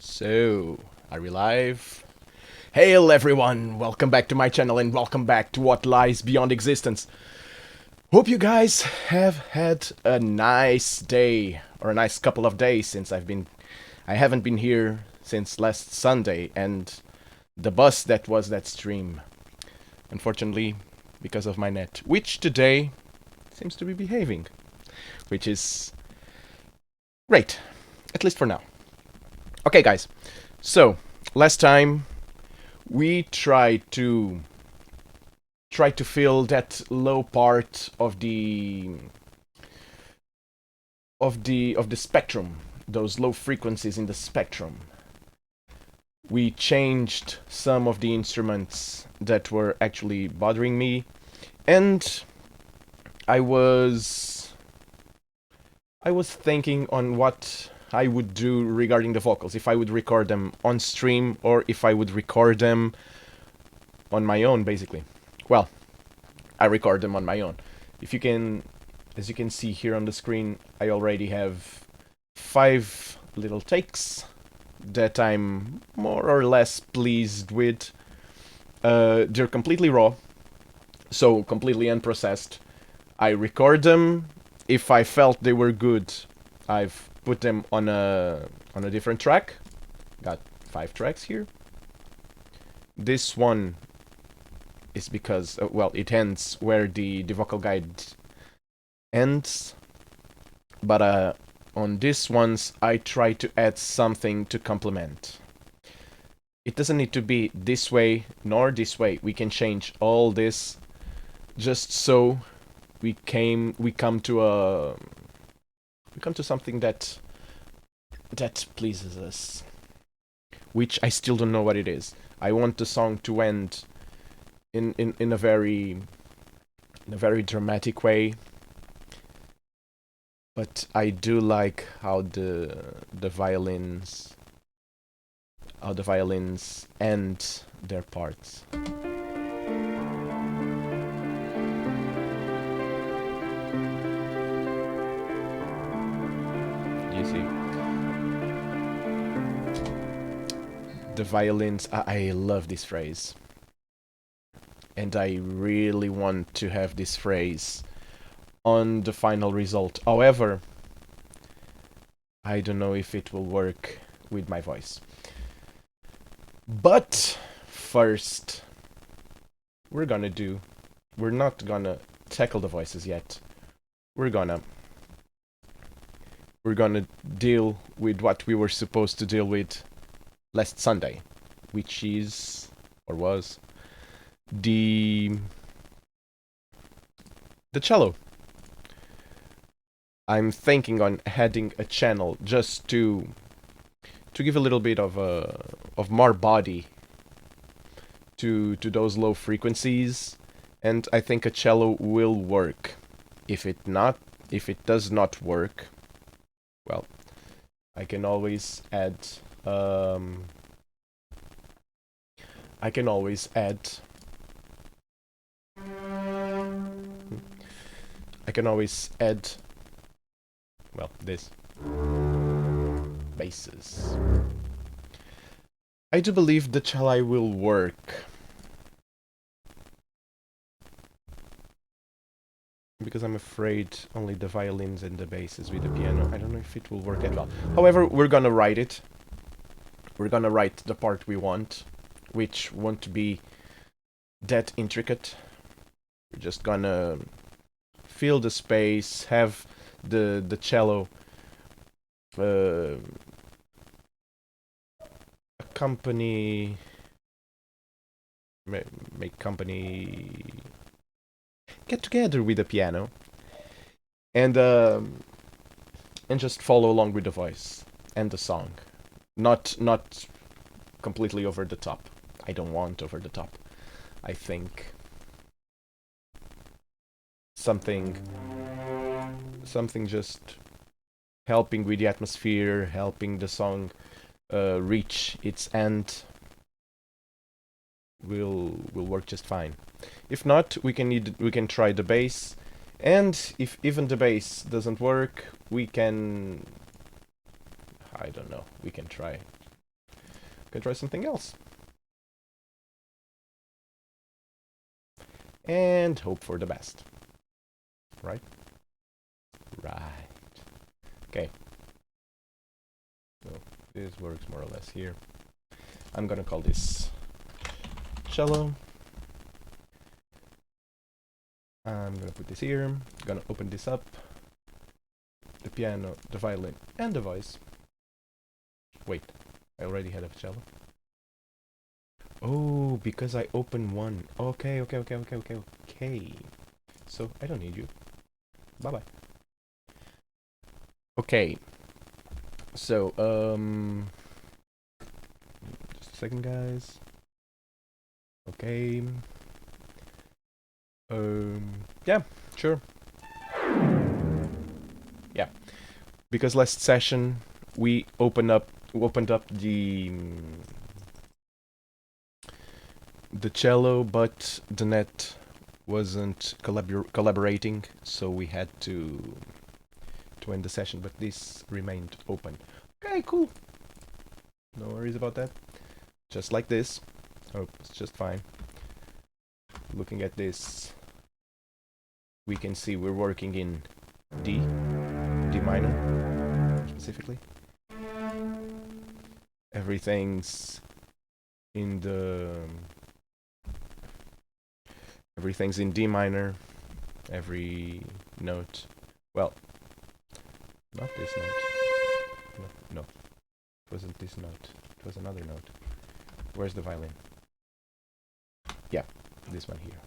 So, are we live? Hail everyone! Welcome back to my channel and welcome back to What Lies Beyond Existence. Hope you guys have had a nice day, or a nice couple of days since I haven't been here since last Sunday and the bus that was that stream. Unfortunately, because of my net, which today seems to be behaving, which is great, at least for now. Okay guys, so last time we tried to fill that low part of the spectrum, those low frequencies in the spectrum. We changed some of the instruments that were actually bothering me, and I was thinking on what I would do regarding the vocals, if I would record them on stream or if I would record them on my own, basically. Well, I record them on my own. As you can see here on the screen, I already have 5 little takes that I'm more or less pleased with. They're completely raw, so completely unprocessed. I record them. If I felt they were good, I've put them on a different track. Got 5 tracks here. This one is because, well, it ends where the vocal guide ends. But on these ones, I try to add something to complement. It doesn't need to be this way nor this way. We can change all this just so we come to something that pleases us, which I still don't know what it is. I want the song to end in a very dramatic way, but I do like how the violins end their parts. You see, the violins. I love this phrase, and I really want to have this phrase on the final result. However, I don't know if it will work with my voice. But first, we're not gonna tackle the voices yet. We're gonna deal with what we were supposed to deal with last Sunday, which is, or was, the cello. I'm thinking on adding a channel just to give a little bit of more body to those low frequencies, and I think a cello will work. If it does not work, well, I can always add well, this basses. I do believe the cello will work, because I'm afraid only the violins and the basses with the piano. I don't know if it will work at all. However, we're gonna write it. We're gonna write the part we want, which won't be that intricate. We're just gonna fill the space, have the cello accompany, make company, get together with the piano, and just follow along with the voice and the song. Not completely over the top. I don't want over the top. I think something just helping with the atmosphere, helping the song reach its end will work just fine. If not, we can try the bass, and if even the bass doesn't work, we can, I don't know, we can try Can try something else. And hope for the best. Right? Right. Okay. So this works more or less here. I'm gonna call this cello. I'm gonna put this here. Gonna open this up. The piano, the violin, and the voice. Wait, I already had a cello. Oh, because I opened one. Okay. So I don't need you. Bye bye. Okay. So just a second, guys. Okay. Yeah, sure. Yeah, because last session we opened up the cello, but the net wasn't collaborating, so we had to end the session. But this remained open. Okay, cool. No worries about that. Just like this. Oh, it's just fine. Looking at this, we can see we're working in D minor, specifically. Everything's in D minor. Every note. Well, not this note. No, it wasn't this note. It was another note. Where's the violin? Yeah, this one here.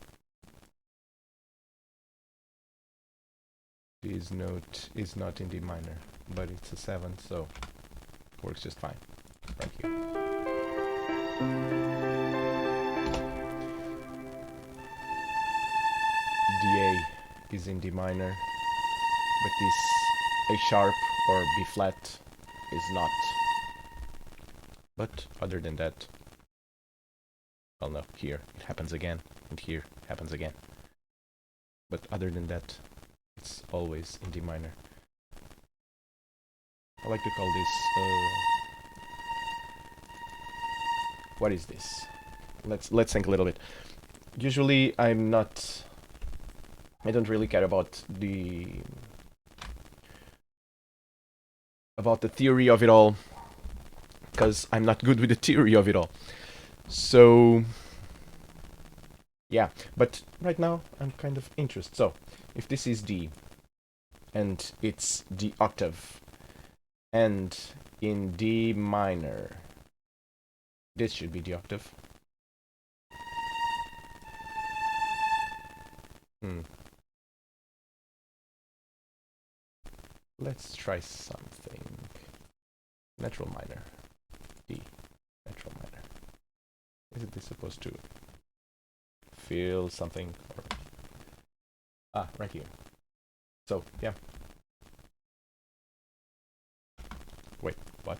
This note is not in D minor, but it's a 7, so it works just fine. Right here. DA is in D minor, but this A sharp or B flat is not. But other than that, well, no, here it happens again, and here it happens again. But other than that, it's always in D minor. I like to call this, what is this? Let's think a little bit. Usually I don't really care about the theory of it all, because I'm not good with the theory of it all. So yeah, but right now I'm kind of interested. So if this is D, and it's the octave, and in D minor, this should be the octave. Let's try something. Natural minor. D. Natural minor. Isn't this supposed to feel something? Or... right here. So, yeah. Wait, what?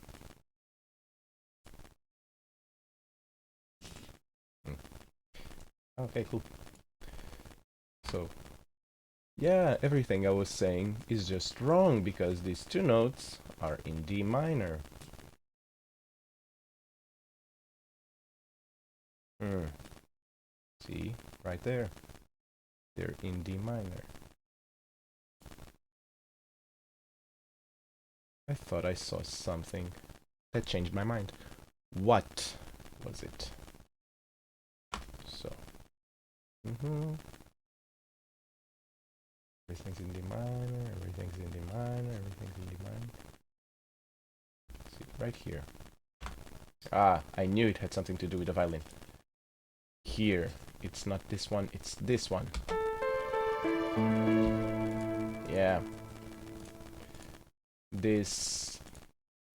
Okay, cool. So, yeah, everything I was saying is just wrong because these two notes are in D minor. See, right there. They're in D minor. I thought I saw something that changed my mind. What was it? So, everything's in D minor, everything's in D minor, everything's in D minor. See, right here. I knew it had something to do with the violin. Here, it's not this one, it's this one. Yeah. This.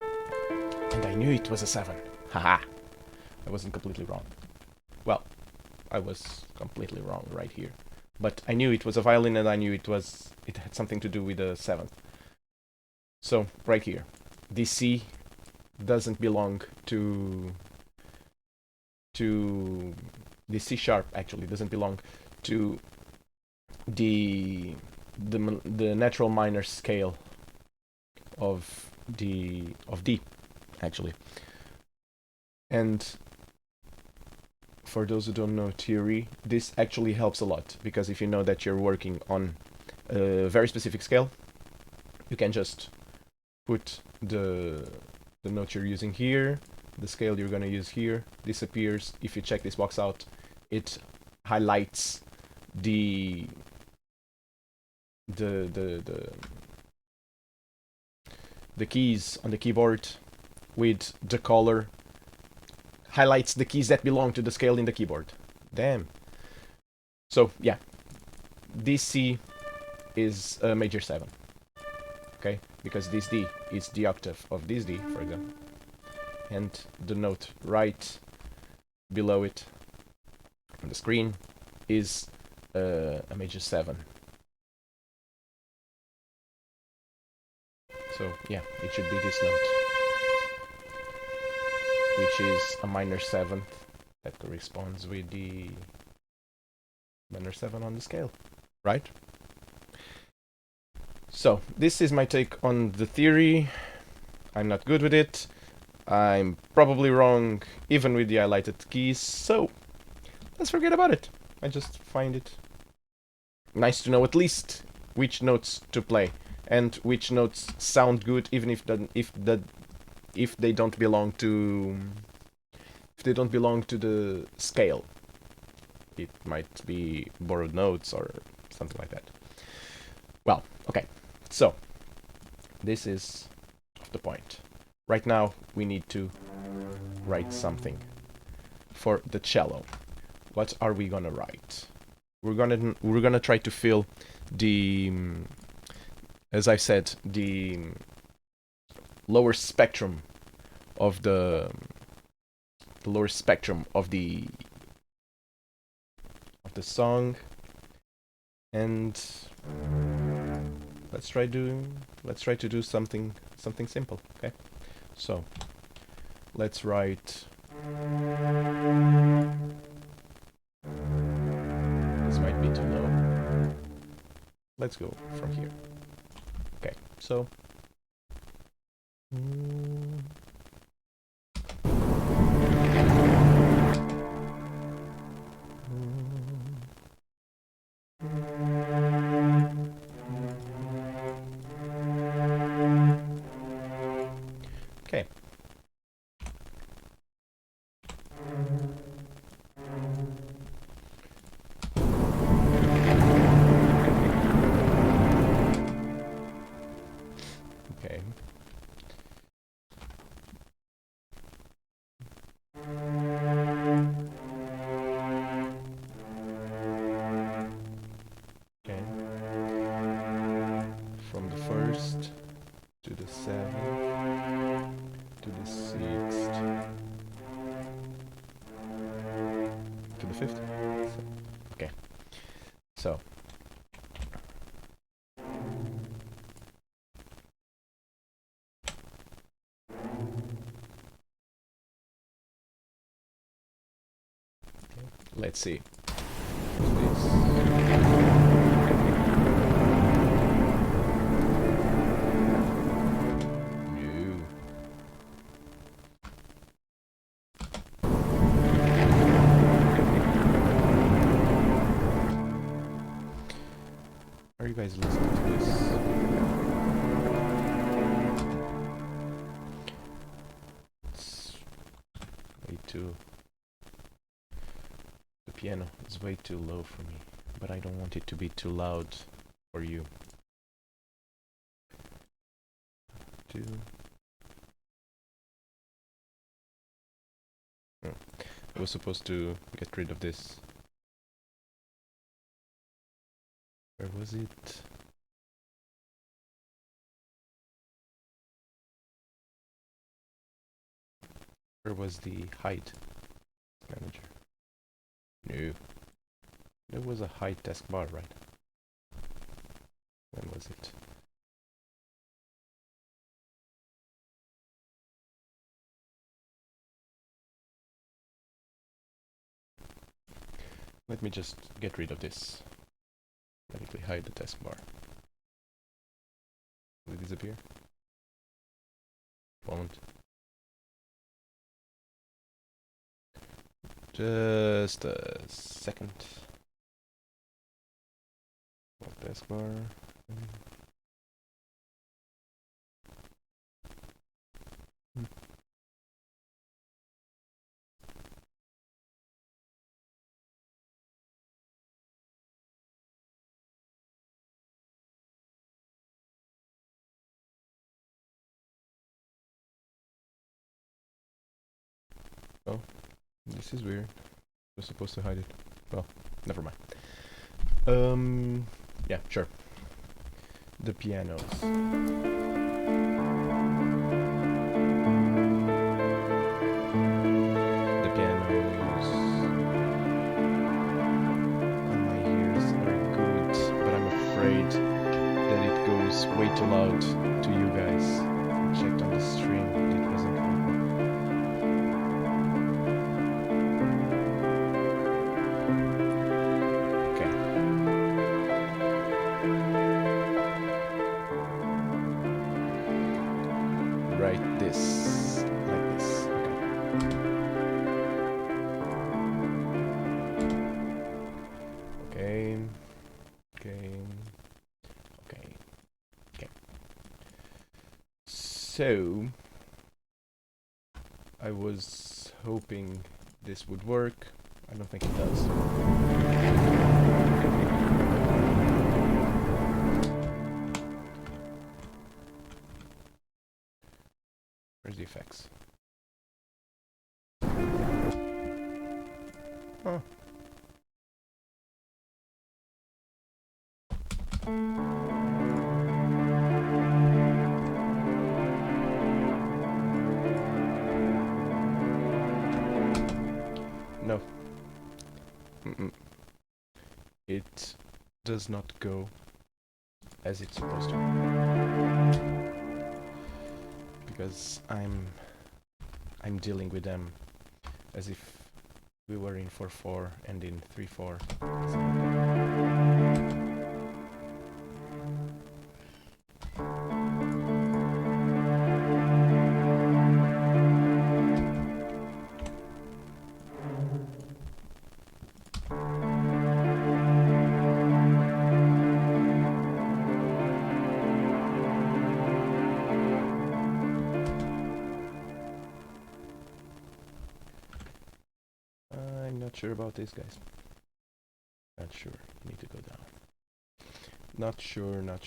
And I knew it was a 7. Haha. I wasn't completely wrong. Well, I was completely wrong right here. But I knew it was a violin and I knew it had something to do with the 7th. So, right here. This C doesn't belong to the C sharp actually doesn't belong to the natural minor scale of D actually. And for those who don't know theory, this actually helps a lot, because if you know that you're working on a very specific scale, you can just put the note you're using here, the scale you're going to use here, disappears. If you check this box out, it highlights the keys on the keyboard with the color, highlights the keys that belong to the scale in the keyboard. Damn. So yeah, this C is a major 7. Okay, because this D is the octave of this D, for example, and the note right below it on the screen is a major 7. So yeah, it should be this note, which is a minor 7th that corresponds with the minor 7 on the scale, right? So this is my take on the theory. I'm not good with it. I'm probably wrong even with the highlighted keys, so let's forget about it. I just find it nice to know at least which notes to play and which notes sound good, even if they don't belong to the scale. It might be borrowed notes or something like that. Well, okay. So this is off the point. Right now we need to write something for the cello. What are we gonna write? We're gonna try to fill the, as I said, the lower spectrum of the song, and let's try to do something simple. Okay, so let's write. This might be too low. Let's go from here. Okay, so. Okay. Okay. Okay. From the first to the 7th to the 6th to the 5th. Okay. So. Let's see. Are you guys listening to this? It's way too... The piano is way too low for me, but I don't want it to be too loud for you. 2. Oh, I was supposed to get rid of this. Where was it? Where was the height manager? No. There was a height taskbar, right? When was it? Let me just get rid of this. Manually hide the taskbar. Will it disappear? Won't. Just a second. Taskbar. Oh, this is weird. We're supposed to hide it. Well, never mind. Yeah, sure. The pianos. The pianos on my ears are good, but I'm afraid that it goes way too loud to you guys. I checked on the stream, it wasn't working. Right, this, like this, okay. Okay. So, I was hoping this would work. I don't think it does. Where's the effects? Huh. No. It does not go as it's supposed to. Because I'm dealing with them as if we were in 4/4 and in 3/4. Not sure about this, guys. Not sure. Need to go down. Not sure. Not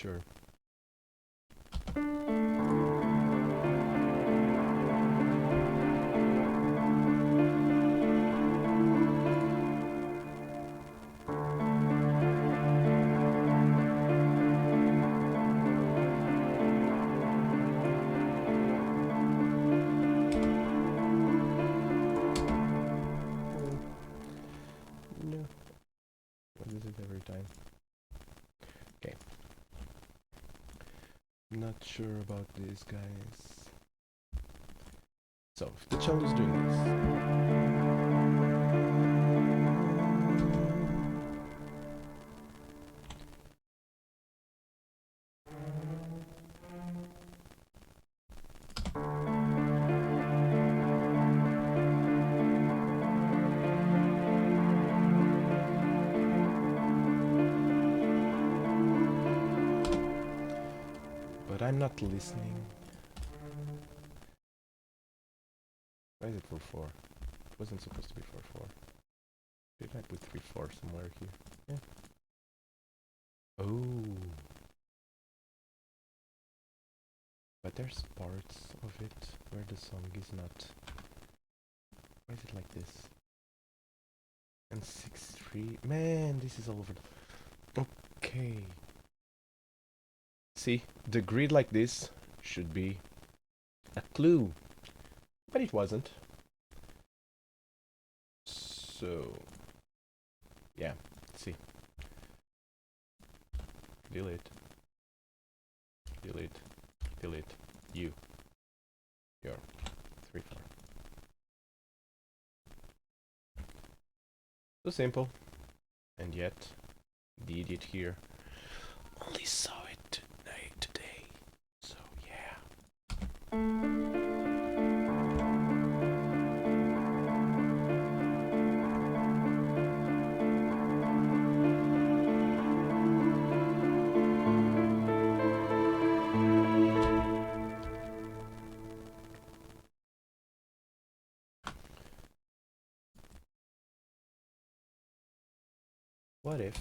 sure about this, guys. So, if the cello's doing this. But I'm not listening. Why is it 4/4? It wasn't supposed to be 4/4. Did I put 3/4 somewhere here? Yeah. Oh. But there's parts of it where the song is not. Why is it like this? And 6/3. Man, this is all over. Okay. See, the grid like this should be a clue, but it wasn't. So, yeah, see. Delete. You. Your 3/4. So simple. And yet, the idiot here only saw it today. So yeah. What if...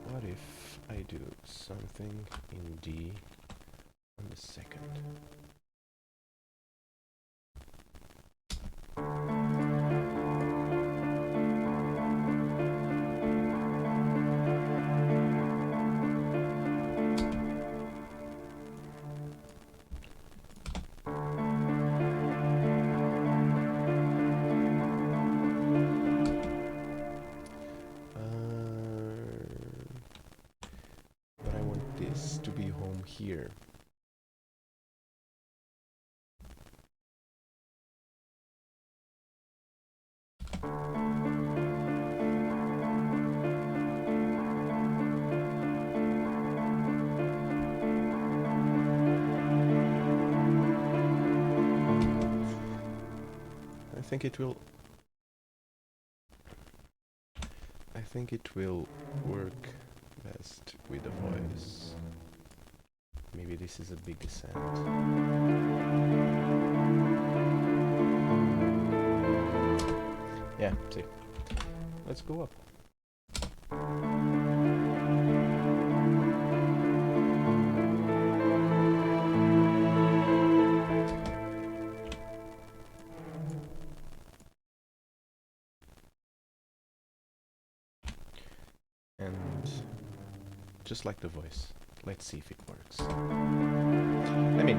What if I do something in D on the second? But I want this to be home here. I think it will... I think it will work best with a voice. Maybe this is a big descent. Yeah, see. Let's go up. And just like the voice, let's see if it works. I mean,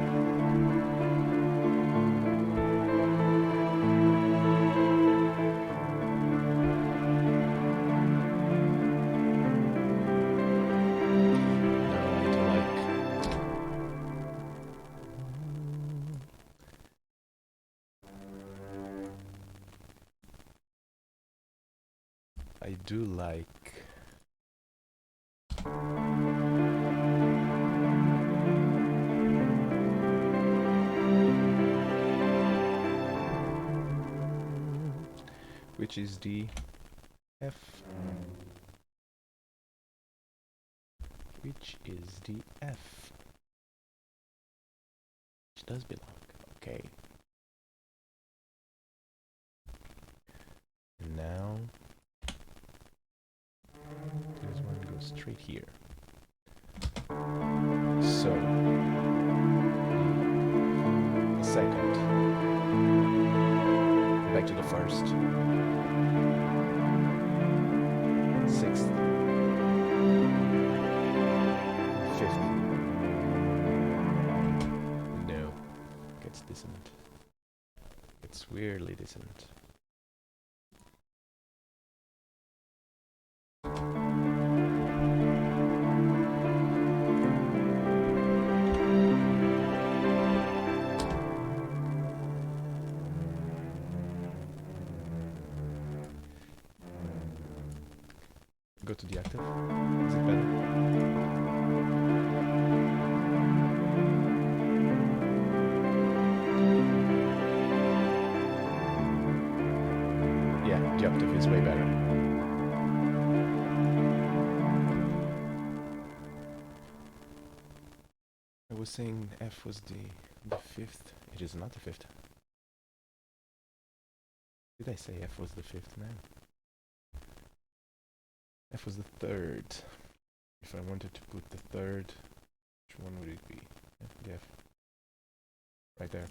I do like which is the F, which is the F, which does belong. Okay. Now this one goes straight here. So the second, back to the first, sixth, fifth. No, gets dissonant. It's weirdly dissonant. Go to the octave. Is it better? Yeah, the octave is way better. I was saying F was the fifth. It is not the fifth. Did I say F was the fifth? No. F was the third. If I wanted to put the third, which one would it be? The F. Right there.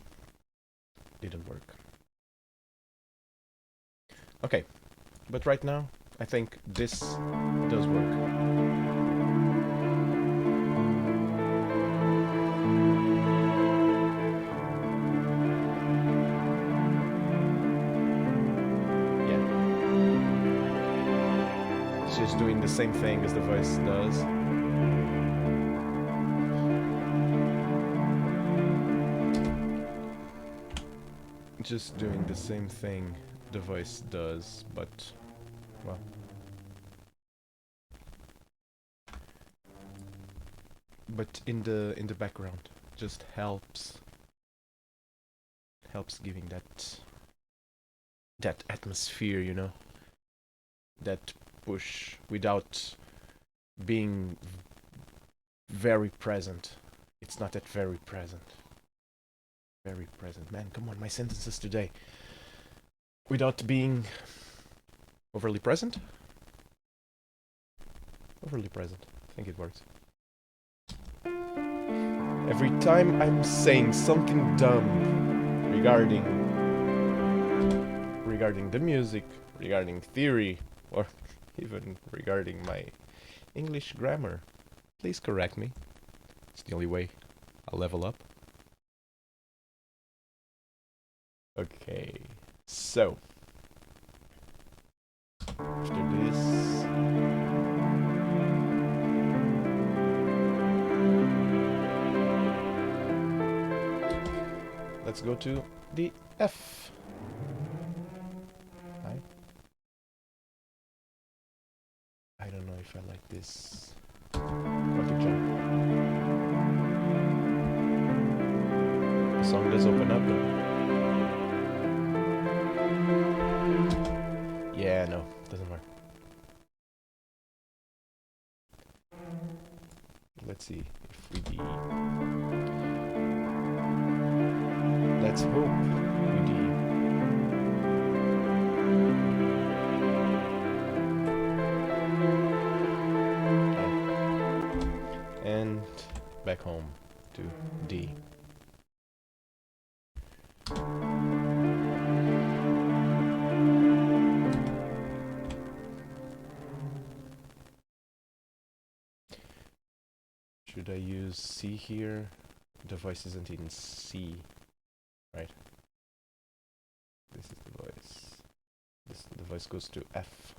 Didn't work. Okay, but right now, I think this does work. Just doing the same thing as the voice does. Just doing the same thing the voice does, but well, but in the background, just helps giving that atmosphere, you know, that push without being very present. It's not that very present. Very present. Man, come on, my sentences today. Without being overly present? Overly present. I think it works. Every time I'm saying something dumb regarding the music, regarding theory, or even regarding my English grammar, please correct me. It's the only way I'll level up. Okay, so after this, let's go to the F. I don't know if I like this. Quantic jump. The song does open up though. Yeah, no, doesn't work. Let's see if we D. Let's hope we D. Okay. And back home to D. Should I use C here? The voice isn't in C, right? This is the voice. The voice goes to F.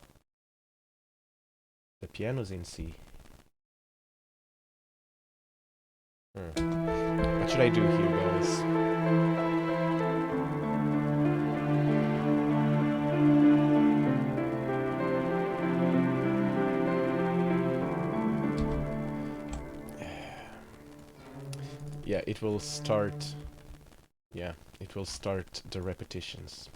The piano's in C. What should I do here, guys? Yeah, it will start. Yeah, it will start the repetitions.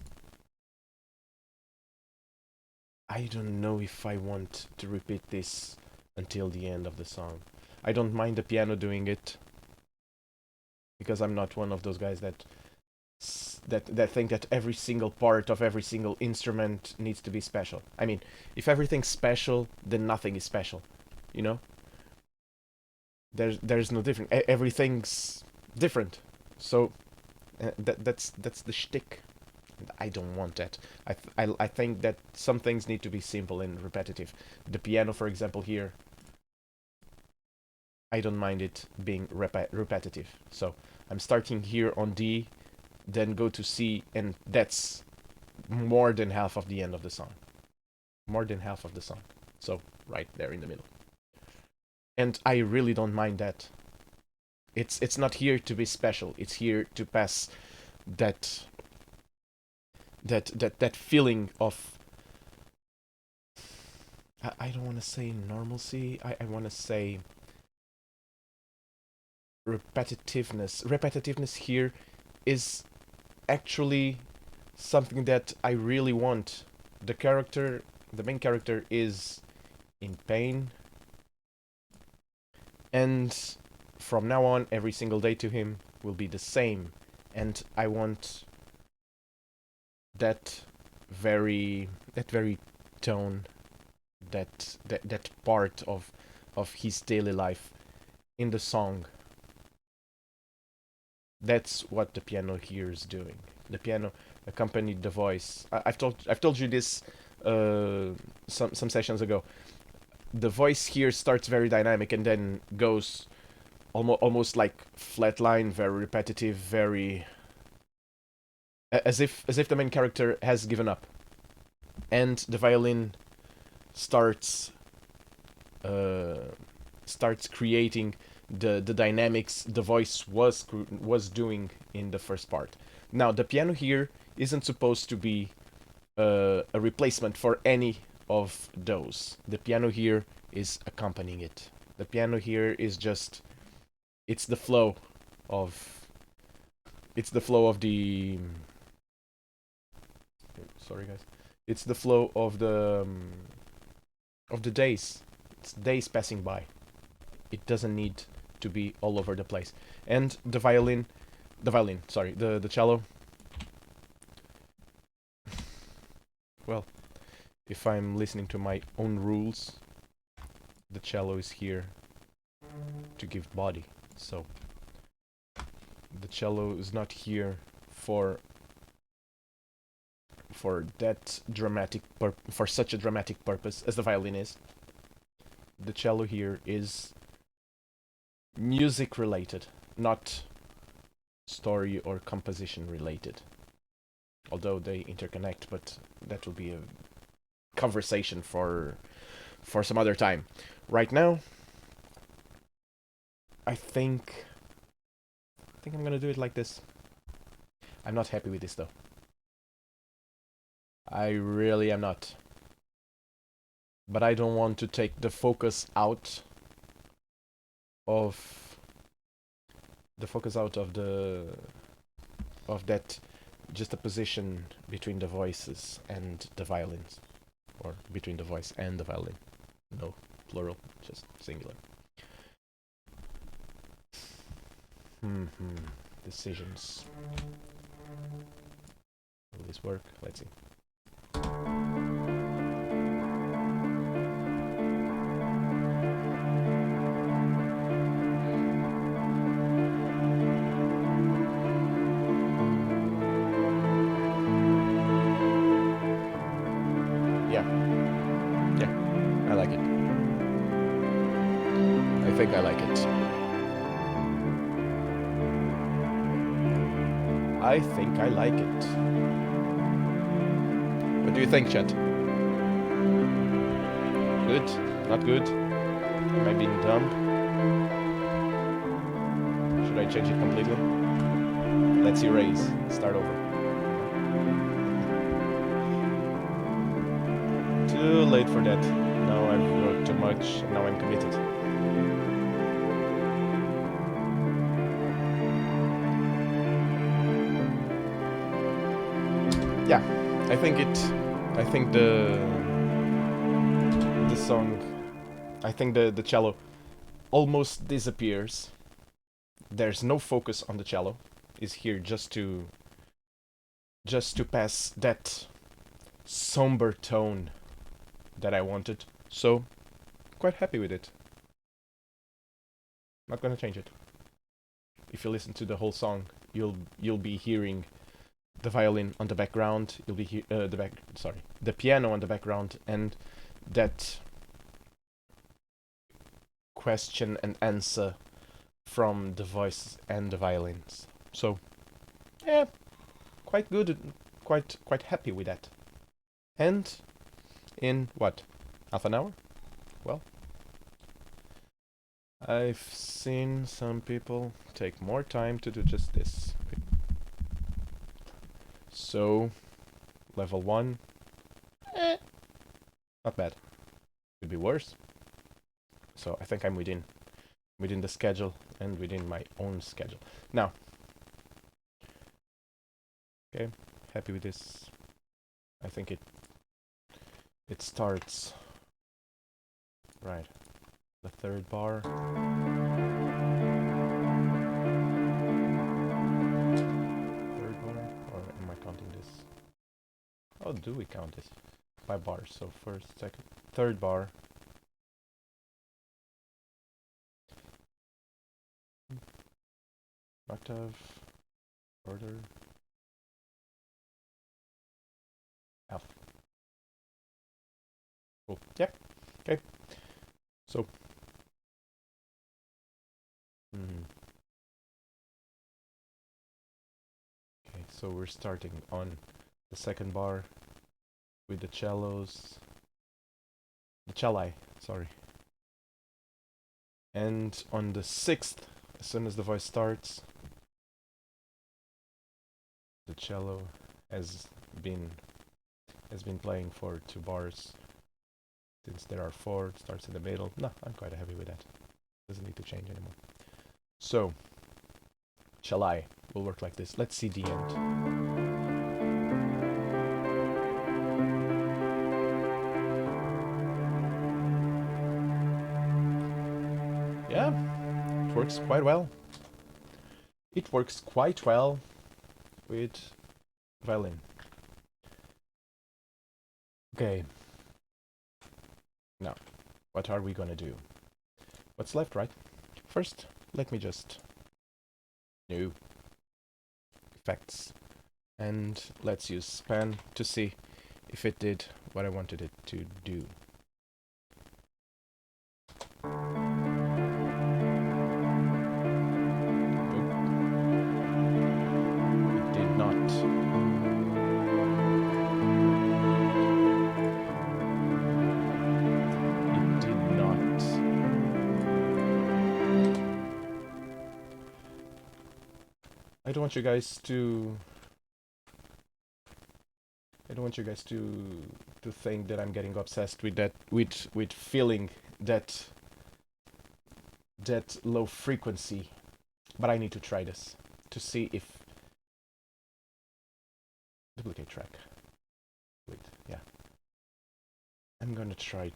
I don't know if I want to repeat this until the end of the song. I don't mind the piano doing it, because I'm not one of those guys that think that every single part of every single instrument needs to be special. I mean, if everything's special, then nothing is special, you know? There's no different. Everything's different. So that's the shtick. I don't want that. I think that some things need to be simple and repetitive. The piano, for example, here, I don't mind it being repetitive. So I'm starting here on D, then go to C, and that's more than half of the end of the song. More than half of the song. So right there in the middle. And I really don't mind that. It's not here to be special. It's here to pass that feeling of, I don't want to say normalcy. I want to say repetitiveness. Repetitiveness here is actually something that I really want. The main character is in pain, and from now on, every single day to him will be the same. And I want that very tone, that part of his daily life in the song. That's what the piano here is doing. The piano accompanied the voice. I've told you this some sessions ago. The voice here starts very dynamic and then goes almost like flatline, very repetitive, very as if the main character has given up, and the violin starts creating the dynamics the voice was doing in the first part. Now the piano here isn't supposed to be a replacement for any of those. The piano here is accompanying it. The piano here is just, it's the flow of the sorry guys, it's the flow of the days. It's days passing by. It doesn't need to be all over the place. And the violin The violin, sorry. The cello. Well, if I'm listening to my own rules, the cello is here to give body. So the cello is not here for that for such a dramatic purpose as the violin is. The cello here is music related, not story or composition related. Although they interconnect, but that will be a conversation for some other time. Right now, I think I'm gonna do it like this. I'm not happy with this though. I really am not. But I don't want to take the focus out of that just a position between the voices and the violins, or between the voice and the violin. No plural, just singular. Decisions. Will this work? Let's see. I like it. I think I like it. I think I like it. What do you think, chat? Good? Not good? Am I being dumb? Should I change it completely? Let's erase. Start over. Too late for that. Now I've worked too much, and now I'm committed. Yeah, I think the song, I think the cello almost disappears. There's no focus on the cello. It's here just to pass that somber tone that I wanted. So, quite happy with it. Not gonna change it. If you listen to the whole song, you'll be hearing the violin on the background. You'll be the piano on the background, and that question and answer from the voice and the violins. So, yeah, quite good, quite happy with that. And in what, half an hour? Well, I've seen some people take more time to do just this. So, level 1, not bad. Could be worse. So I think I'm within the schedule and within my own schedule. Now, okay, happy with this. I think it starts right. The third bar. Third bar, or am I counting this? Oh, do we count this by bars? So first, second, third bar. Octave, order, F. Cool. Yep. Okay. So. Okay, so we're starting on the second bar with the cellos. The celli, sorry. And on the sixth, as soon as the voice starts, the cello has been playing for 2 bars. Since there are 4, it starts in the middle. No, I'm quite happy with that. Doesn't need to change anymore. So, celli will work like this. Let's see the end. Yeah, it works quite well. It works quite well with violin. Okay. Now, what are we gonna do? What's left, right? First, let me just new effects, and let's use span to see if it did what I wanted it to do. It did not. It did not. I don't want you guys to think that I'm getting obsessed with that, with feeling that low frequency, but I need to try this to see if duplicate track. Wait, yeah. I'm gonna try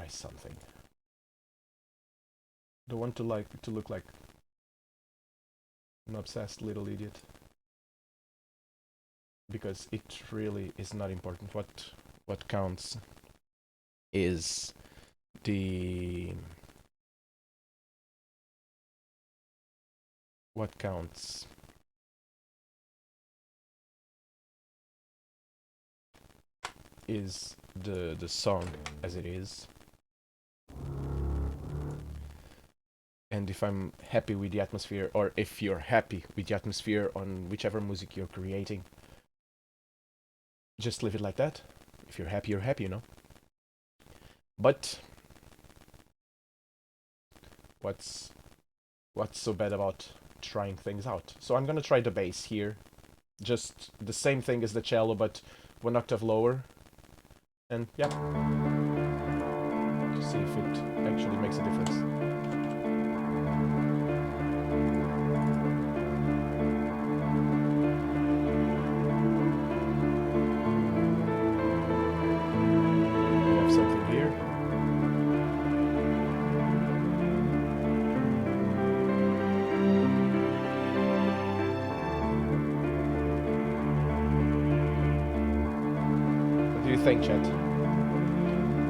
something. Don't want to look like an obsessed little idiot, because it really is not important. What counts is what counts is the song as it is. And if I'm happy with the atmosphere, or if you're happy with the atmosphere on whichever music you're creating, just leave it like that. If you're happy, you're happy, you know. But what's so bad about trying things out? So I'm gonna try the bass here, just the same thing as the cello, but 1 octave lower, and yeah, to see if it actually makes a difference. Something here. What do you think, chat?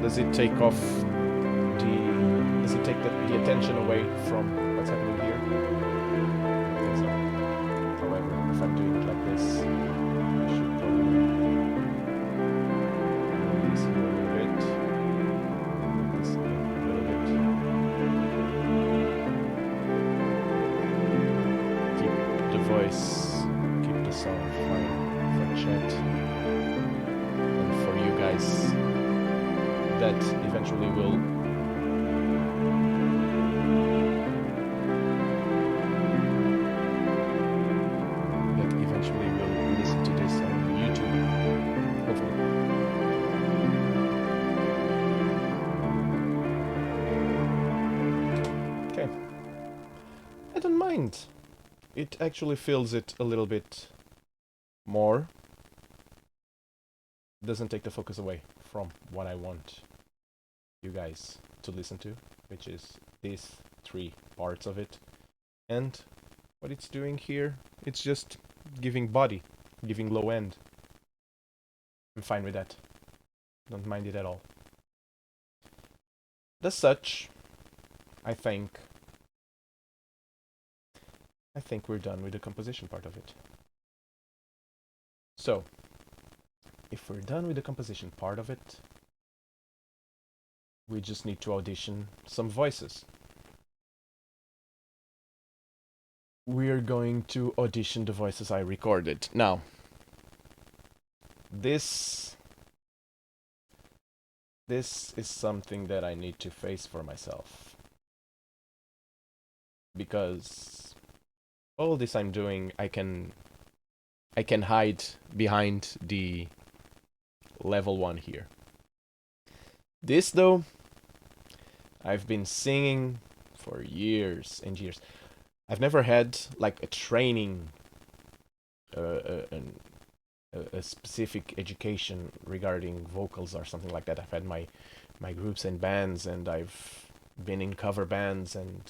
Does it take the attention away from what's happening here? I think so. However, if I'm doing it like this, I should probably this here a little bit. This here a little bit. Keep the voice, keep the sound fine for chat. And for you guys, that eventually will listen to this on YouTube, hopefully. Okay. I don't mind. It actually fills it a little bit more. Doesn't take the focus away from what I want you guys to listen to, which is these 3 parts of it. And what it's doing here, it's just giving body, giving low end. I'm fine with that. Don't mind it at all. As such, I think we're done with the composition part of it. So, if we're done with the composition part of it, we just need to audition some voices. We're going to audition the voices I recorded. Now, this is something that I need to face for myself, because all this I'm doing, I can hide behind the level 1 here. This, though, I've been singing for years and years. I've never had like a training, a specific education regarding vocals or something like that. I've had my groups and bands, and I've been in cover bands and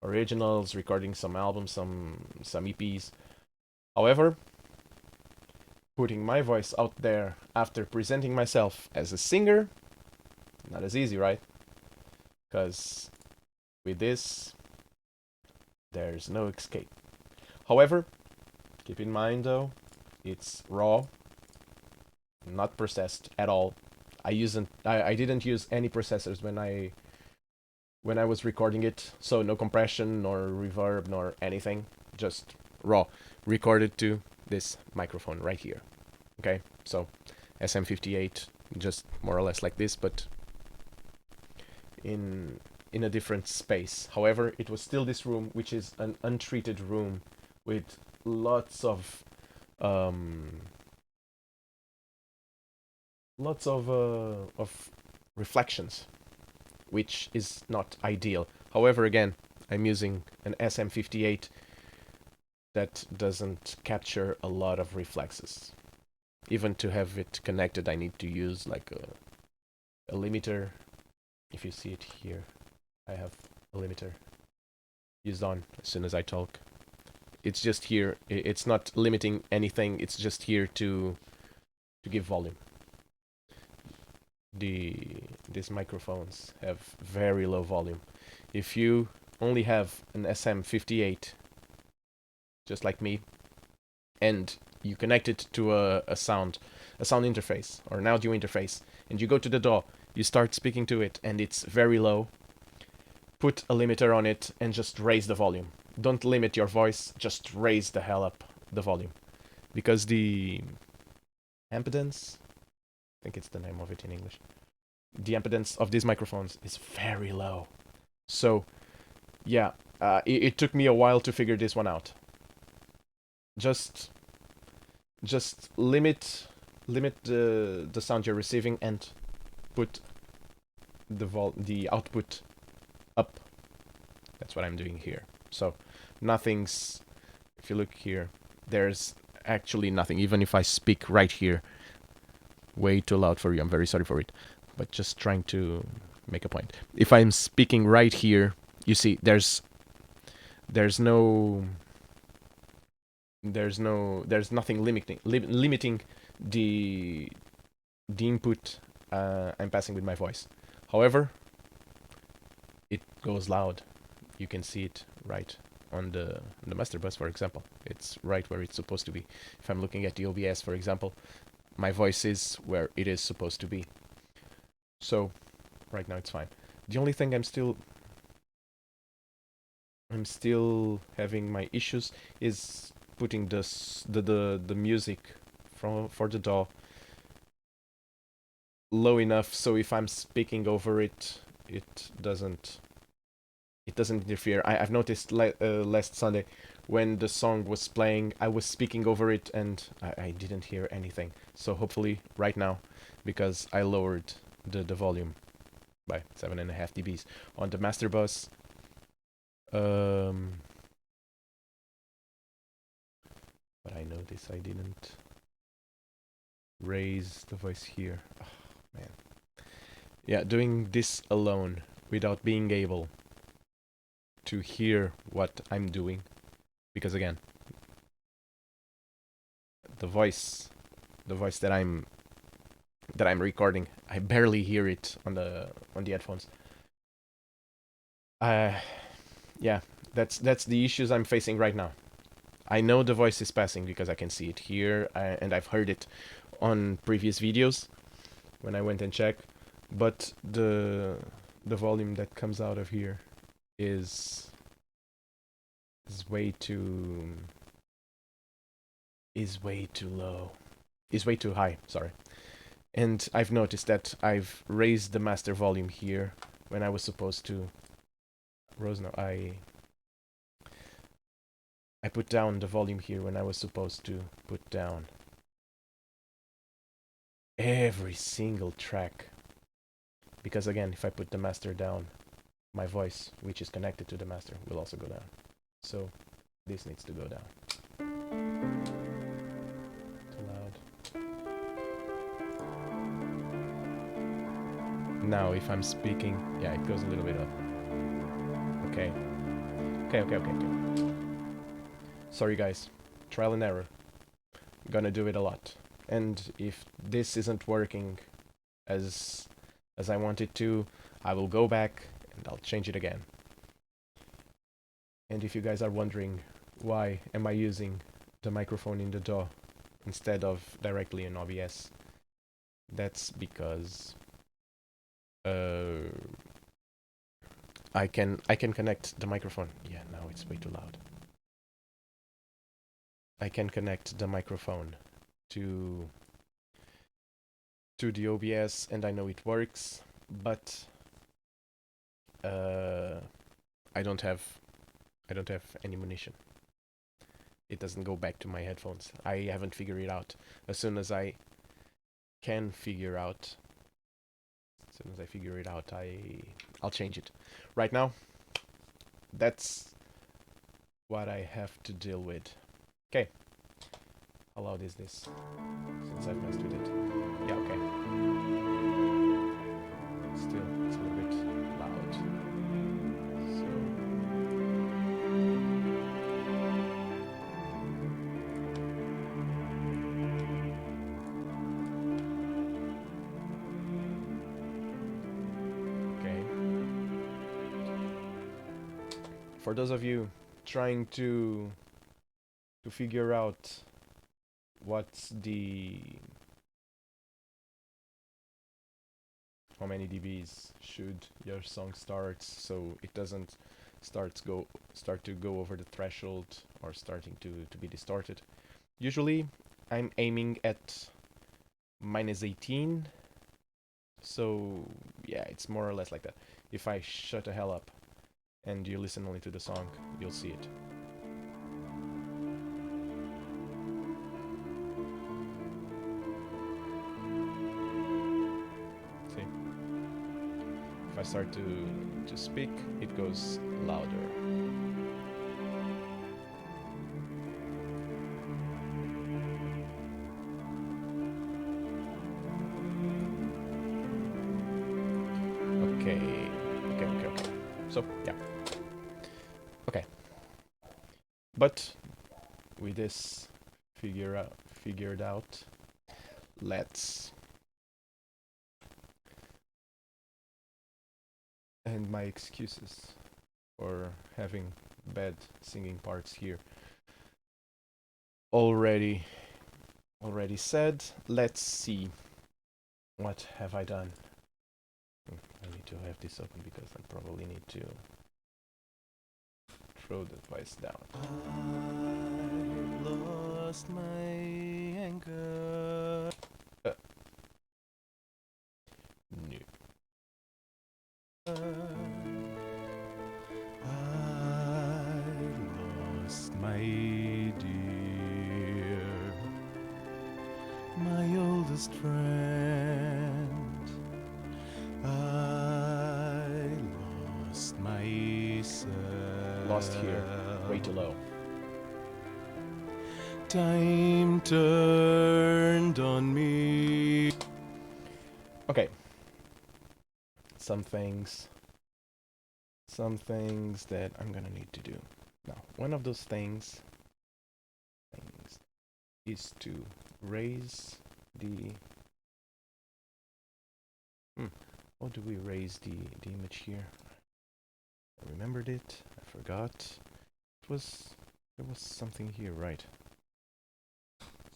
originals, recording some albums, some EPs. However, putting my voice out there after presenting myself as a singer, not as easy, right? Because with this, there's no escape. However, keep in mind though, it's raw, not processed at all. I didn't use any processors when I was recording it, so no compression nor reverb nor anything, just raw, recorded to this microphone right here. Okay, so SM58, just more or less like this, but in a different space. However, it was still this room, which is an untreated room with lots of reflections, which is not ideal. However, again, I'm using an SM58 that doesn't capture a lot of reflexes. Even to have it connected, I need to use like a limiter. If you see it here, I have a limiter used on as soon as I talk. It's just here. It's not limiting anything. It's just here to give volume. These microphones have very low volume. If you only have an SM58, just like me, and you connect it to a sound interface or an audio interface, and you go to the DAW, you start speaking to it, and it's very low, put a limiter on it and just raise the volume. Don't limit your voice, just raise the hell up the volume. Because the impedance, I think it's the name of it in English, the impedance of these microphones is very low. So, yeah, it took me a while to figure this one out. Just limit the sound you're receiving and put the output up. That's what I'm doing here. So nothing's, if you look here, there's actually nothing. Even if I speak right here, way too loud for you, I'm very sorry for it, but just trying to make a point. If I'm speaking right here, you see there's nothing limiting the input I'm passing with my voice. However, it goes loud. You can see it right on the master bus, for example. It's right where it's supposed to be. If I'm looking at the OBS, for example, my voice is where it is supposed to be. So right now it's fine. The only thing I'm still having my issues is putting the music for the DAW low enough so if I'm speaking over it, it doesn't interfere. I've noticed last Sunday when the song was playing, I was speaking over it and I didn't hear anything. So hopefully right now, because I lowered the volume by 7.5 dBs on the master bus. But I noticed I didn't raise the voice here. Oh, man. Yeah, doing this alone without being able to hear what I'm doing, because again, the voice that I'm recording, I barely hear it on the headphones. Yeah, that's the issues I'm facing right now. I know the voice is passing because I can see it here, and I've heard it on previous videos when I went and checked, but the volume that comes out of here is way too low. Is way too high, sorry. And I've noticed that I've raised the master volume here when I was supposed to. Rosno, I put down the volume here when I was supposed to put down every single track. Because again, if I put the master down, my voice, which is connected to the master, will also go down. So this needs to go down. Too loud. Now if I'm speaking, yeah, it goes a little bit up. Okay. Okay. Sorry guys. Trial and error. Gonna do it a lot. And if this isn't working as I want it to, I will go back and I'll change it again. And if you guys are wondering why am I using the microphone in the DAW instead of directly in OBS, that's because I can connect the microphone. Yeah, now it's way too loud. I can connect the microphone to the OBS and I know it works, but I don't have any munition. It doesn't go back to my headphones. I haven't figured it out. As soon as I can figure out, I'll change it. Right now, that's what I have to deal with. Okay. How loud is this? Since I've messed with it. Yeah, okay. Still, it's a little bit loud. So... Okay. For those of you trying to figure out what's the... how many dBs should your song start so it doesn't start to go over the threshold or starting to be distorted. Usually I'm aiming at -18, so yeah, it's more or less like that. If I shut the hell up and you listen only to the song, you'll see it. If I start to speak, it goes louder. Okay. So, yeah. Okay. But with this figured out, let's end my excuses for having bad singing parts here. Already said. Let's see. What have I done? I need to have this open because I probably need to throw the device down. I lost my anchor. No. I lost my dear, my oldest friend. I lost myself. Lost here, way too low. Time turned on me. Okay. Some things that I'm gonna need to do. Now, one of those things is to raise the... How do we raise the image here? I remembered it. I forgot. There was something here, right?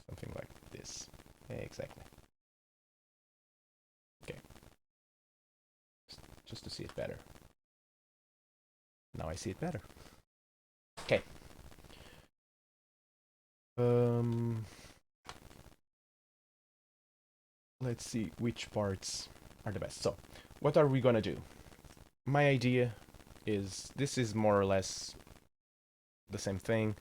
Something like this. Yeah, exactly. Okay. Just to see it better. Now I see it better. Okay. Let's see which parts are the best. So, what are we gonna do? My idea is, this is more or less the same thing,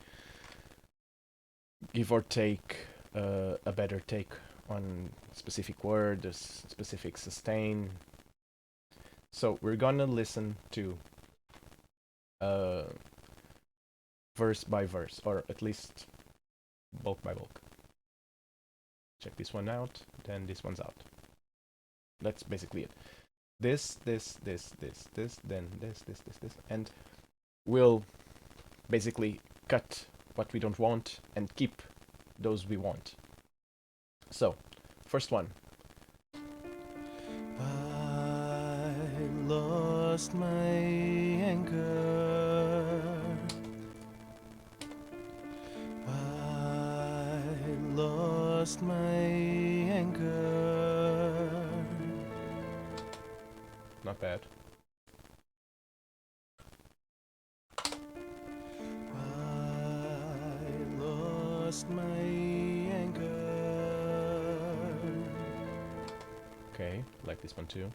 give or take a better take on specific word, a specific sustain. So we're gonna listen to verse by verse, or at least bulk by bulk. Check this one out, then this one's out. That's basically it. This, then this, and we'll basically cut what we don't want and keep those we want. So, first one. I lost my anchor. I lost my anchor. Not bad. I lost my anchor. Okay, like this one too.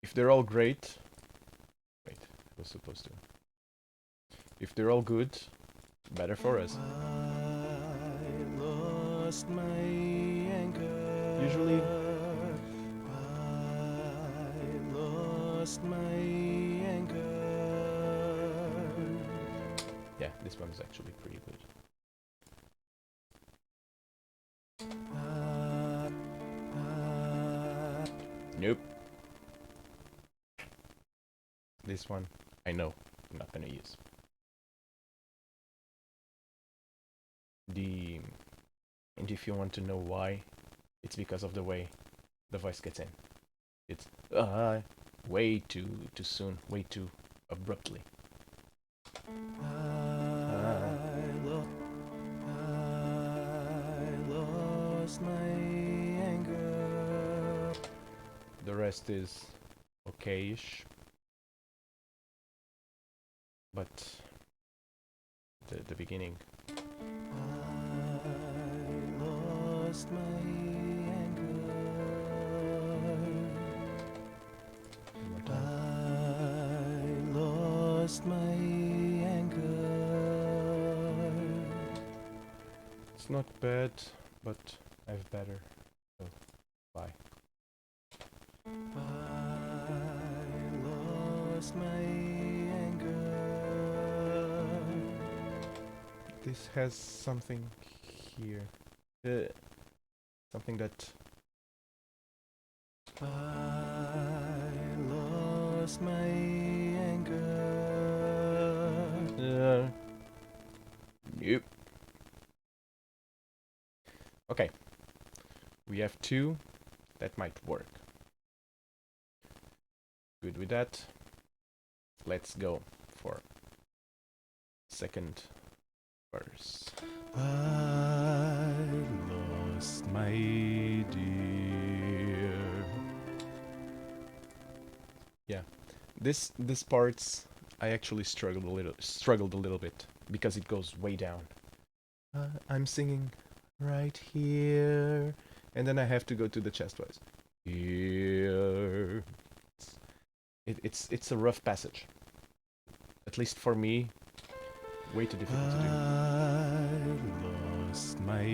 If they're all great... Wait, I was supposed to. If they're all good, better for us. I lost my anchor. Usually... I lost my anchor. Yeah, this one's actually pretty good. Nope. This one, I know, I'm not gonna use. And if you want to know why, it's because of the way the voice gets in. It's way too soon, way too abruptly. I lost my anger. The rest is okay-ish. But the beginning. I lost my anger. One more time. I lost my anger. It's not bad, but I have better. So, bye. I lost my anger. This has something here. Something that... I lost my anger. Nope. Okay. We have two. That might work. Good with that. Let's go for second verse. I lost my dear. Yeah, this parts I actually struggled a little bit because it goes way down. I'm singing right here, and then I have to go to the chest voice. Here. It's a rough passage. At least for me, way too difficult to do. I lost my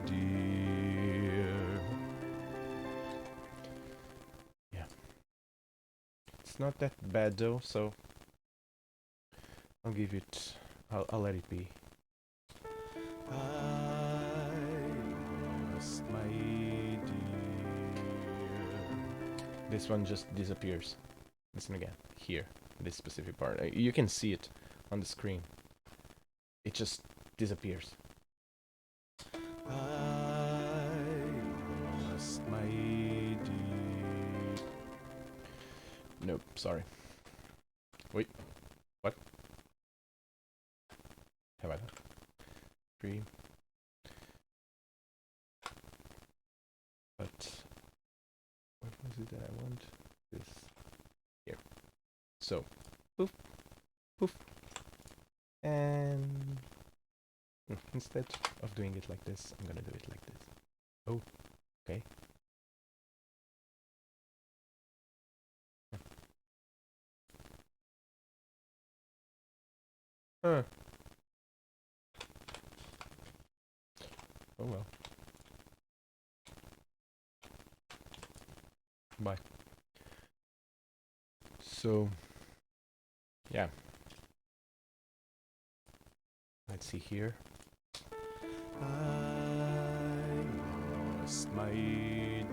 dear. Yeah. It's not that bad though, so I'll give it... I'll let it be. I lost my dear. This one just disappears. Listen again. Here. This specific part. You can see it on the screen. It just disappears. I lost my dear. Nope, sorry. Wait. What? Have I done? 3. But what was it that I want? This. Here. So, poof, poof. And instead of doing it like this, I'm gonna do it like this. Oh, okay. Huh. Oh well. Bye. So, yeah. Let's see here. I lost my dear.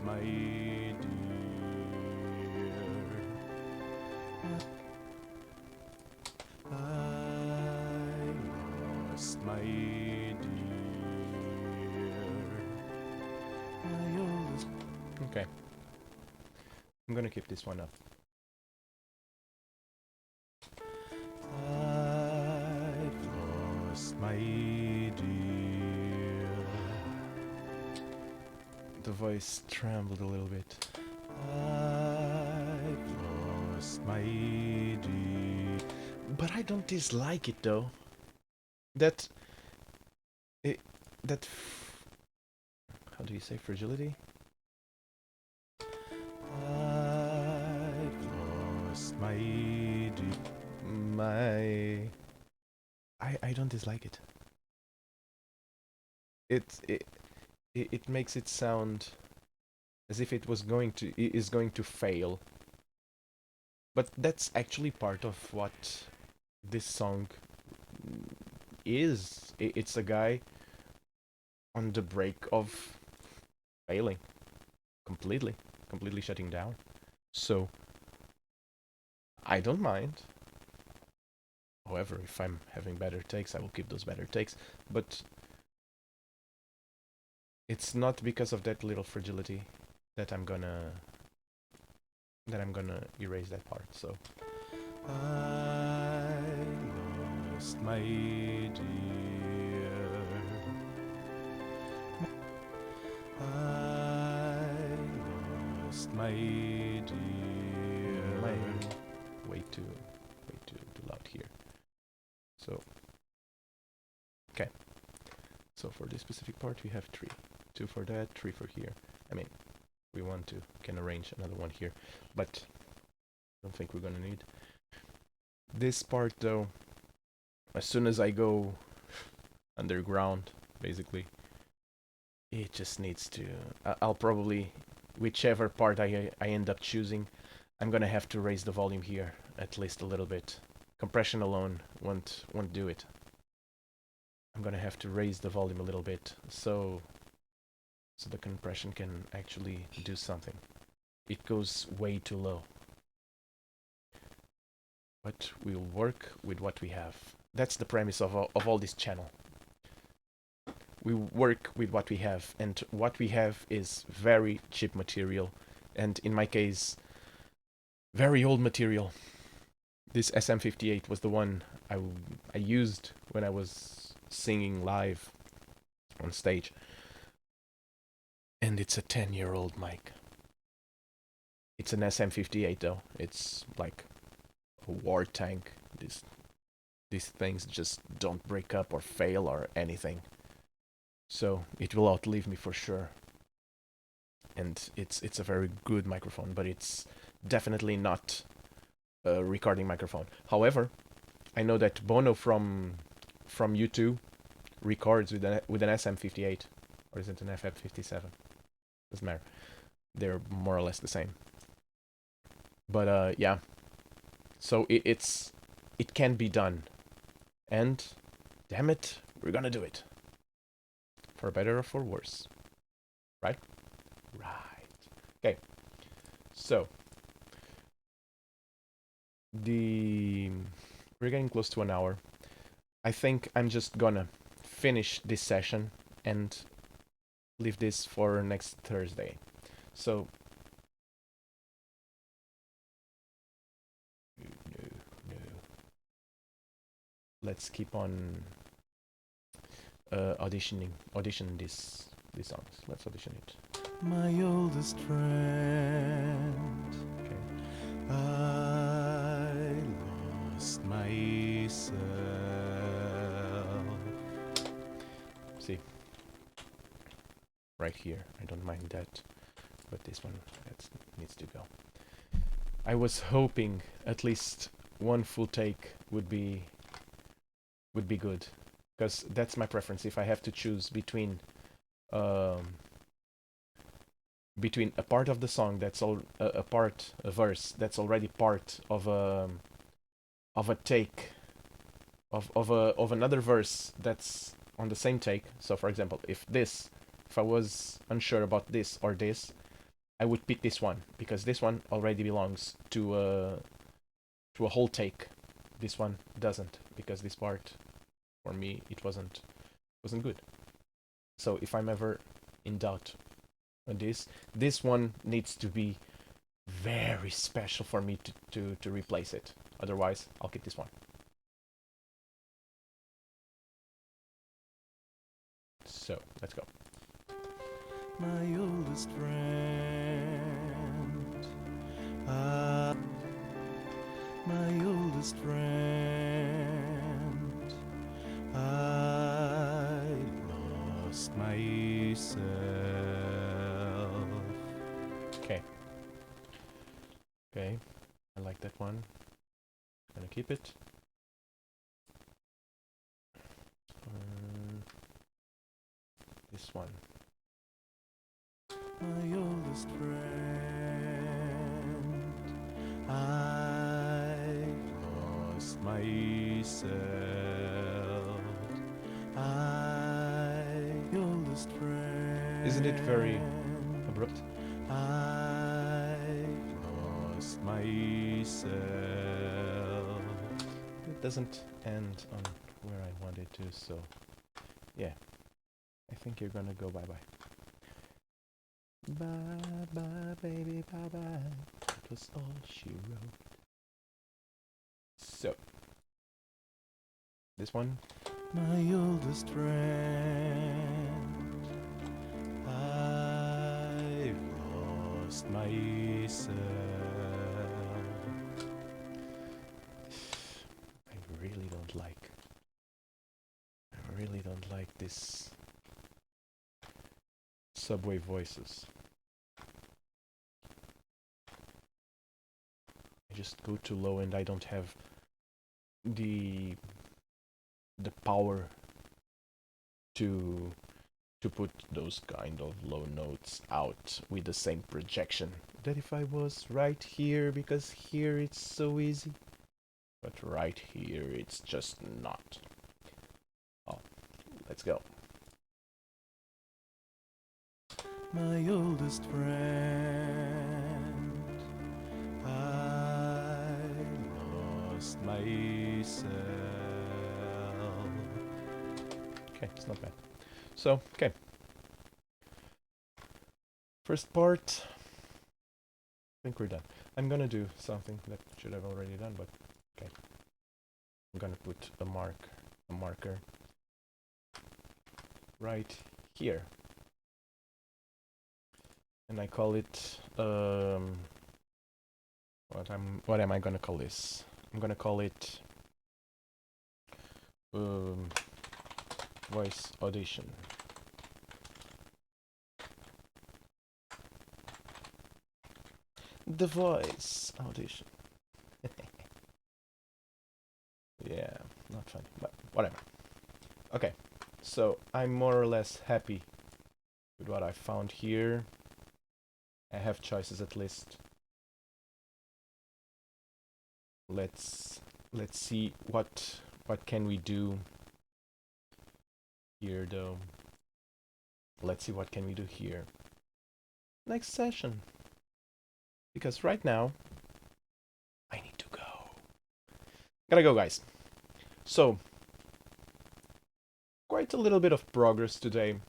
my dear. I lost my dear. My oldest. Okay. I'm gonna keep this one up. I've lost my dear. The voice trembled a little bit. I've lost my dear. But I don't dislike it though. That how do you say fragility? I've lost my dear. I don't dislike it. It makes it sound as if it is going to fail. But that's actually part of what this song is. It's a guy on the brink of failing completely shutting down. So I don't mind. However, if I'm having better takes, I will keep those better takes. But it's not because of that little fragility that I'm gonna erase that part. So I lost my dear. I lost my dear. Way too loud here. So okay. So for this specific part we have 3. 2 for that, 3 for here. I mean, we can arrange another one here, but I don't think we're gonna need this part though. As soon as I go underground, basically, it just needs to. I'll probably, whichever part I end up choosing, I'm gonna have to raise the volume here at least a little bit. Compression alone won't do it. I'm gonna have to raise the volume a little bit so the compression can actually do something. It goes way too low. But we'll work with what we have. That's the premise of all this channel. We work with what we have, and what we have is very cheap material, and in my case, very old material. This SM58 was the one I used when I was singing live on stage. And it's a 10-year-old mic. It's an SM58 though. It's like a war tank. These things just don't break up or fail or anything. So it will outlive me for sure. And it's a very good microphone, but it's definitely not a recording microphone. However, I know that Bono from U2 records with an SM58, or is it an FM57? Doesn't matter. They're more or less the same. But yeah. So it can be done, and damn it, we're gonna do it. For better or for worse, right? Right. Okay. So we're getting close to an hour. I think I'm just gonna finish this session and leave this for next Thursday. So no. Let's keep on audition these songs. Let's audition it. My oldest friend. Okay. I lost myself. See, right here. I don't mind that, but this one needs to go. I was hoping at least one full take would be good, because that's my preference. If I have to choose between a part of the song that's a verse that's already part of a take of another verse that's on the same take. So for example, if I was unsure about this or this, I would pick this one, because this one already belongs to a whole take. This one doesn't, because this part, for me, it wasn't good. So if I'm ever in doubt on this one needs to be very special for me to replace it. Otherwise, I'll keep this one. So, let's go. My oldest friend, my oldest friend, I lost myself. Okay. Okay, I like that one. Gonna keep it. This one. My oldest friend, I lost myself. I oldest friend. Isn't it very abrupt? I lost myself. It doesn't end on where I wanted to, so yeah. I think you're gonna go bye-bye. Bye-bye, baby, bye-bye. That was all she wrote. So, this one. My oldest friend, I lost myself. I really don't like this subway voices. I just go too low and I don't have the power to put those kind of low notes out with the same projection that if I was right here, because here it's so easy, but right here it's just not. Oh, let's go. My oldest friend, I lost myself. Okay, it's not bad. So, okay. First part, I think we're done. I'm gonna do something that should have already done, but okay. I'm gonna put a marker right here. And I call it what am I gonna call this? I'm gonna call it voice audition. The voice audition. Yeah, not funny, but whatever. Okay, so I'm more or less happy with what I found here. I have choices at least. Let's see what can we do here though. Let's see what can we do here next session, because right now I need to go. Gotta go, guys. So quite a little bit of progress today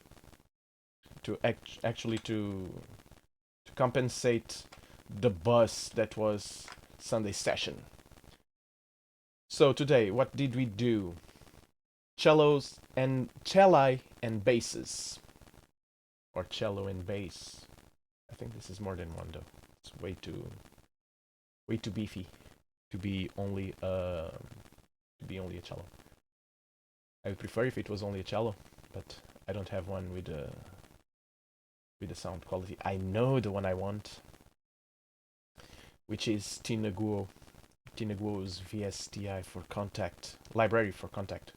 to actually to compensate the bus that was Sunday session. So today, what did we do? Cellos and celli and basses, or cello and bass. I think this is more than one though. It's way too beefy to be only a cello. I would prefer if it was only a cello, but I don't have one with the sound quality. I know the one I want, which is Tina Guo's VSTI for Contact, library for Contact.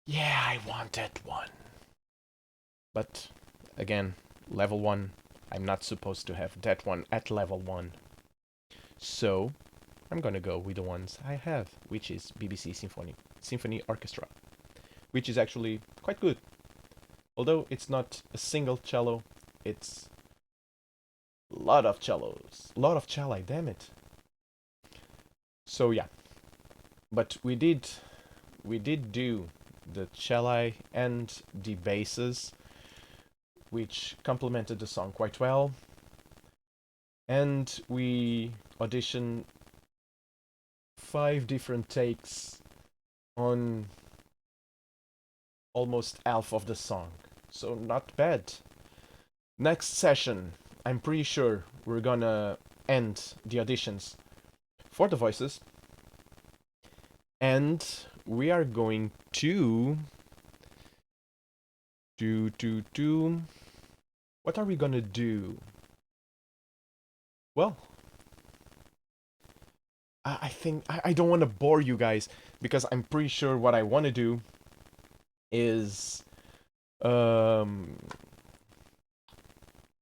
Yeah, I want that one. But again, level 1, I'm not supposed to have that one at level 1. So I'm gonna go with the ones I have, which is BBC Symphony Orchestra, which is actually quite good. Although it's not a single cello, it's Lot of cellos. Lot of cello, damn it. So yeah. But we did do the cello and the basses, which complemented the song quite well. And we auditioned 5 different takes on almost half of the song. So not bad. Next session, I'm pretty sure we're gonna end the auditions for the voices. And we are going to what are we gonna do? Well, I think I don't want to bore you guys because I'm pretty sure what I want to do um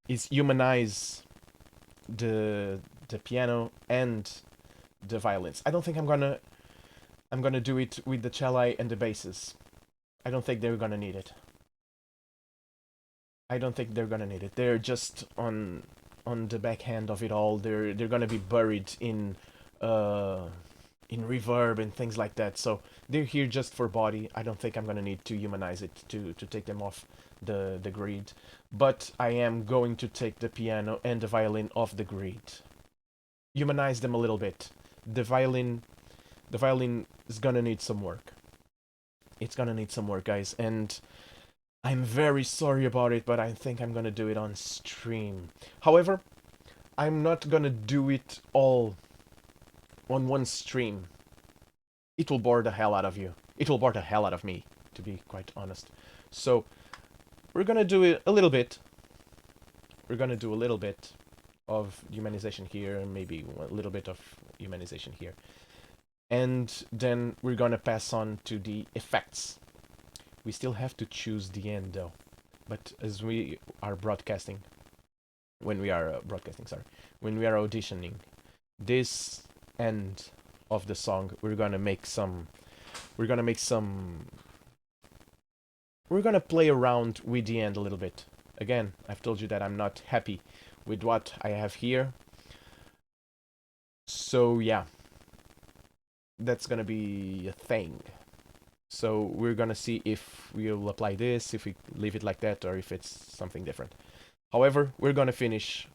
is humanize the piano and the violins. I don't think I'm gonna do it with the cello and the basses. I don't think they're gonna need it. I don't think they're gonna need it. They're just on the backhand of it all. They're gonna be buried in reverb and things like that. So they're here just for body. I don't think I'm gonna need to humanize it to take them off the grid. But I am going to take the piano and the violin off the grid. Humanize them a little bit. The violin is gonna need some work. It's gonna need some work, guys, and I'm very sorry about it, but I think I'm gonna do it on stream. However, I'm not gonna do it all on one stream. It will bore the hell out of you. It will bore the hell out of me, to be quite honest. So, we're gonna do it a little bit. We're gonna do a little bit of humanization here, and maybe a little bit of humanization here. And then we're gonna pass on to the effects. We still have to choose the end though. But as we are broadcasting, when we are auditioning, this end of the song, we're gonna play around with the end a little bit. Again, I've told you that I'm not happy with what I have here. So yeah, that's gonna be a thing. So we're gonna see if we'll apply this, if we leave it like that, or if it's something different. However, we're gonna finish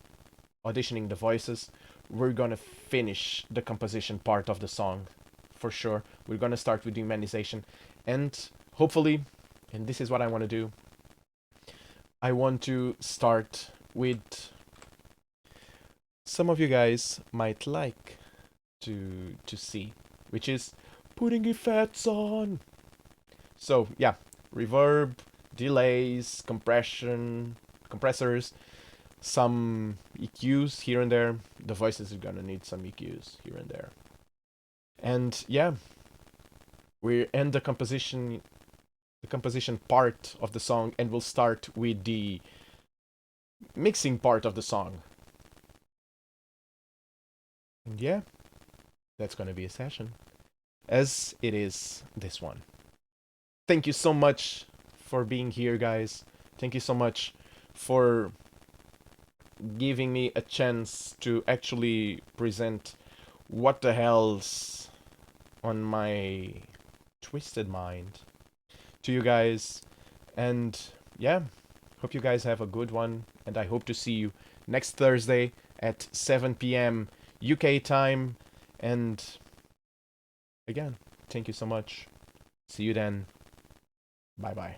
auditioning the voices. We're gonna finish the composition part of the song, for sure. We're gonna start with the humanization, and hopefully, and this is what I want to do, I want to start with some of you guys might like to see, which is putting effects on. So yeah, reverb, delays, compression, compressors, some EQs here and there. The voices are gonna need some EQs here and there. And yeah, we end the composition part of the song, and we'll start with the mixing part of the song. And yeah, that's gonna be a session, as it is this one. Thank you so much for being here, guys. Thank you so much for giving me a chance to actually present what the hell's on my twisted mind to you guys. And yeah, hope you guys have a good one, and I hope to see you next Thursday at 7 p.m. UK time. And again, thank you so much. See you then. Bye bye.